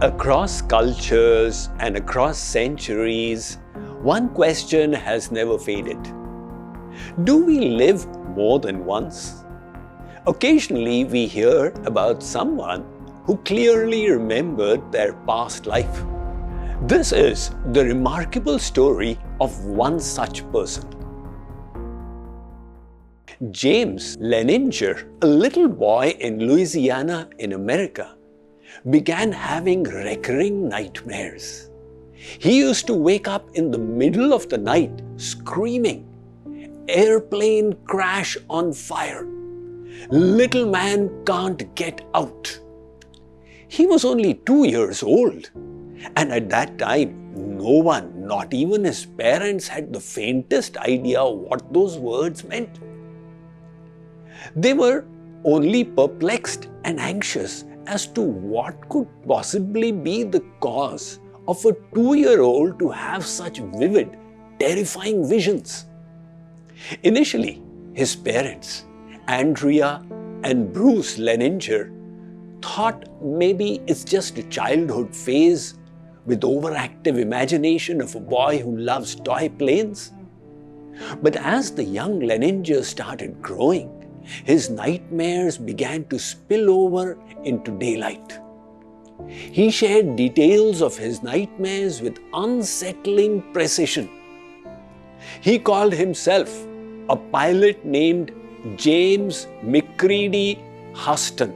Across cultures and across centuries, one question has never faded. Do we live more than once? Occasionally we hear about someone who clearly remembered their past life. This is the remarkable story of one such person. James Leninger, a little boy in Louisiana in America, began having recurring nightmares. He used to wake up in the middle of the night screaming, "Airplane crash on fire! Little man can't get out!" He was only 2 years old, and at that time, no one, not even his parents, had the faintest idea what those words meant. They were only perplexed and anxious as to what could possibly be the cause of a 2-year-old to have such vivid, terrifying visions. Initially, his parents, Andrea and Bruce Leninger, thought maybe it's just a childhood phase with overactive imagination of a boy who loves toy planes. But as the young Leninger started growing, his nightmares began to spill over into daylight. He shared details of his nightmares with unsettling precision. He called himself a pilot named James McCready Huston.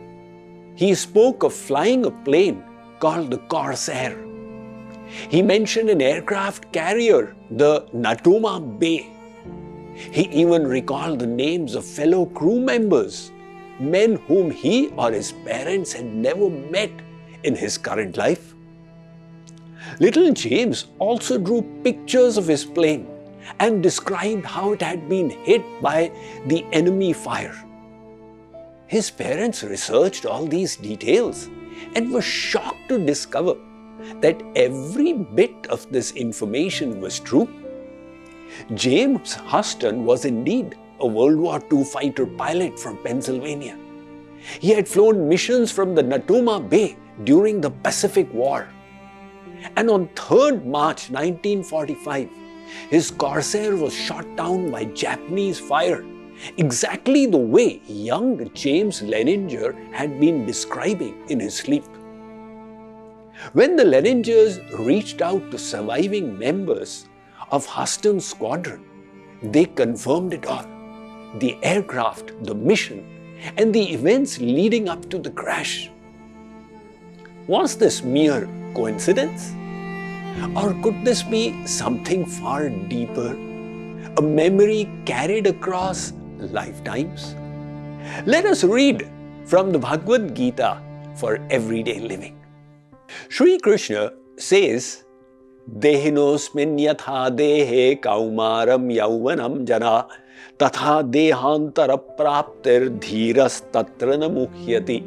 He spoke of flying a plane called the Corsair. He mentioned an aircraft carrier, the Natoma Bay. He even recalled the names of fellow crew members, men whom he or his parents had never met in his current life. Little James also drew pictures of his plane and described how it had been hit by the enemy fire. His parents researched all these details and were shocked to discover that every bit of this information was true. James Huston was indeed a World War II fighter pilot from Pennsylvania. He had flown missions from the Natoma Bay during the Pacific War. And on 3rd March 1945, his Corsair was shot down by Japanese fire, exactly the way young James Leninger had been describing in his sleep. When the Leningers reached out to surviving members of Huston's squadron, they confirmed it all: the aircraft, the mission, and the events leading up to the crash. Was this mere coincidence? Or could this be something far deeper, a memory carried across lifetimes? Let us read from the Bhagavad Gita for everyday living. Sri Krishna says, "Dehinosmin yatha dehe kaumaram yauvanam jana tatha dehantara praptir dhiras tatra namuhyati."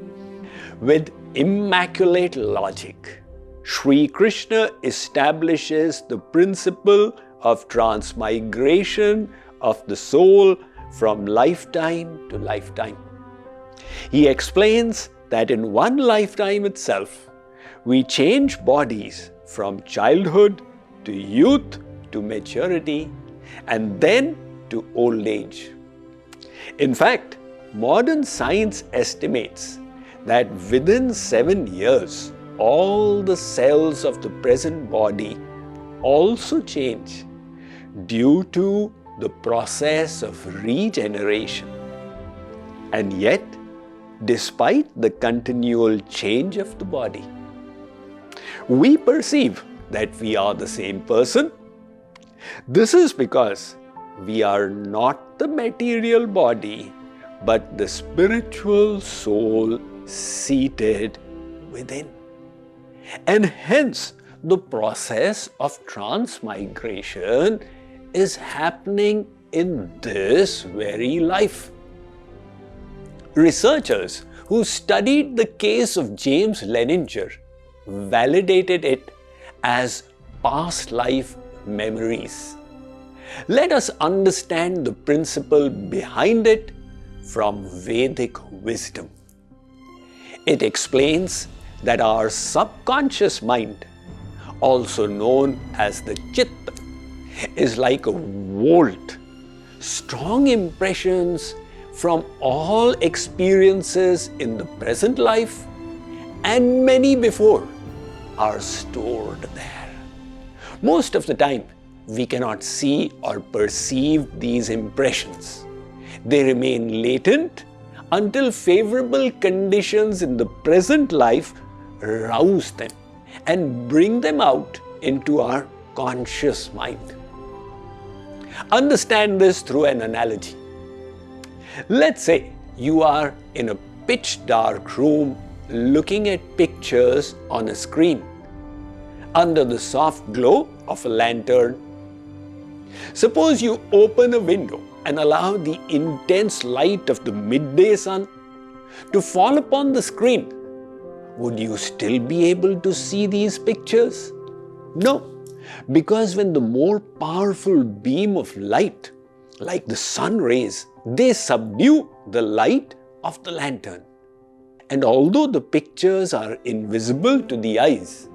With immaculate logic, Sri Krishna establishes the principle of transmigration of the soul from lifetime to lifetime. He explains that in one lifetime itself, we change bodies from childhood to youth to maturity and then to old age. In fact, modern science estimates that within 7 years, all the cells of the present body also change due to the process of regeneration. And yet, despite the continual change of the body, we perceive that we are the same person. This is because we are not the material body, but the spiritual soul seated within. And hence, the process of transmigration is happening in this very life. Researchers who studied the case of James Leninger validated it as past life memories. Let us understand the principle behind it from Vedic wisdom. It explains that our subconscious mind, also known as the chitta, is like a vault. Strong impressions from all experiences in the present life and many before are stored there. Most of the time, we cannot see or perceive these impressions. They remain latent until favorable conditions in the present life rouse them and bring them out into our conscious mind. Understand this through an analogy. Let's say you are in a pitch dark room looking at pictures on a screen under the soft glow of a lantern. Suppose you open a window and allow the intense light of the midday sun to fall upon the screen. Would you still be able to see these pictures? No, because when the more powerful beam of light, like the sun rays, they subdue the light of the lantern. And although the pictures are invisible to the eyes,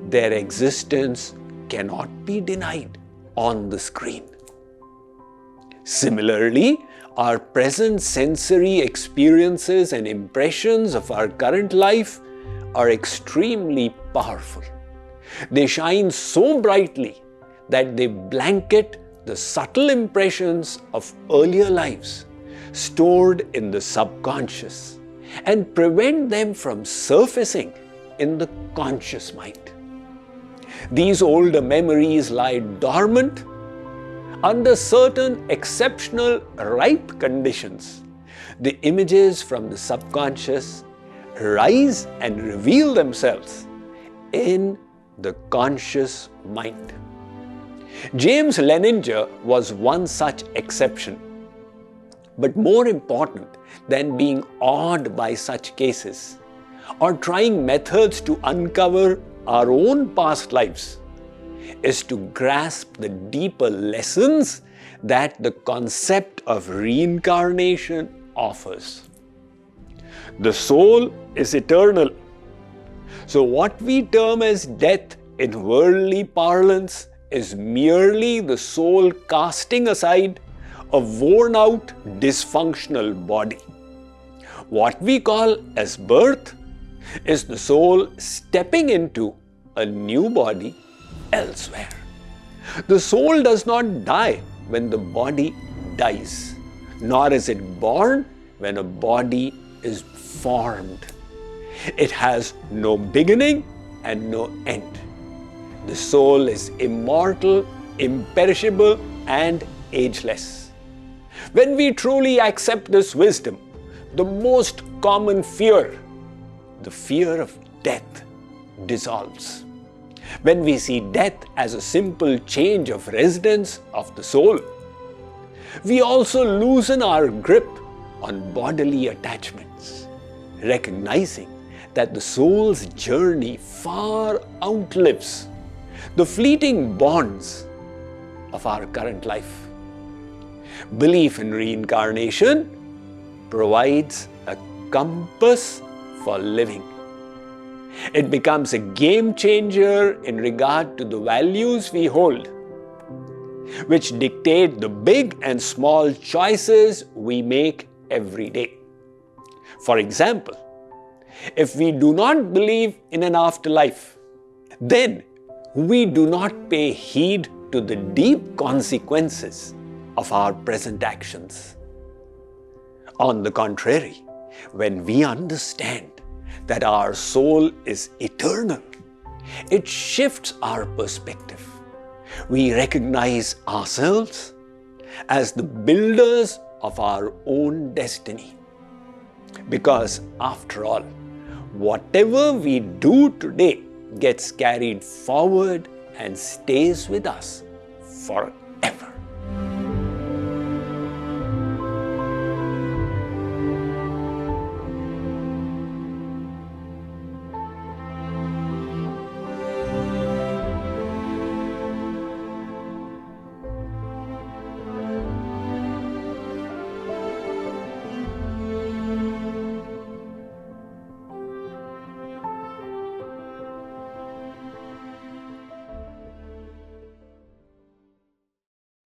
their existence cannot be denied on the screen. Similarly, our present sensory experiences and impressions of our current life are extremely powerful. They shine so brightly that they blanket the subtle impressions of earlier lives stored in the subconscious and prevent them from surfacing in the conscious mind. These older memories lie dormant under certain exceptional ripe conditions. The images from the subconscious rise and reveal themselves in the conscious mind. James Leninger was one such exception. But more important than being awed by such cases or trying methods to uncover our own past lives is to grasp the deeper lessons that the concept of reincarnation offers. The soul is eternal. So what we term as death in worldly parlance is merely the soul casting aside a worn-out, dysfunctional body. What we call as birth is the soul stepping into a new body elsewhere. The soul does not die when the body dies, nor is it born when a body is formed. It has no beginning and no end. The soul is immortal, imperishable, and ageless. When we truly accept this wisdom, the most common fear, the fear of death, dissolves. When we see death as a simple change of residence of the soul, we also loosen our grip on bodily attachments, recognizing that the soul's journey far outlives the fleeting bonds of our current life. Belief in reincarnation provides a compass for living. It becomes a game changer in regard to the values we hold, which dictate the big and small choices we make every day. For example, if we do not believe in an afterlife, then we do not pay heed to the deep consequences of our present actions. On the contrary, when we understand that our soul is eternal, it shifts our perspective. We recognize ourselves as the builders of our own destiny. Because after all, whatever we do today gets carried forward and stays with us forever.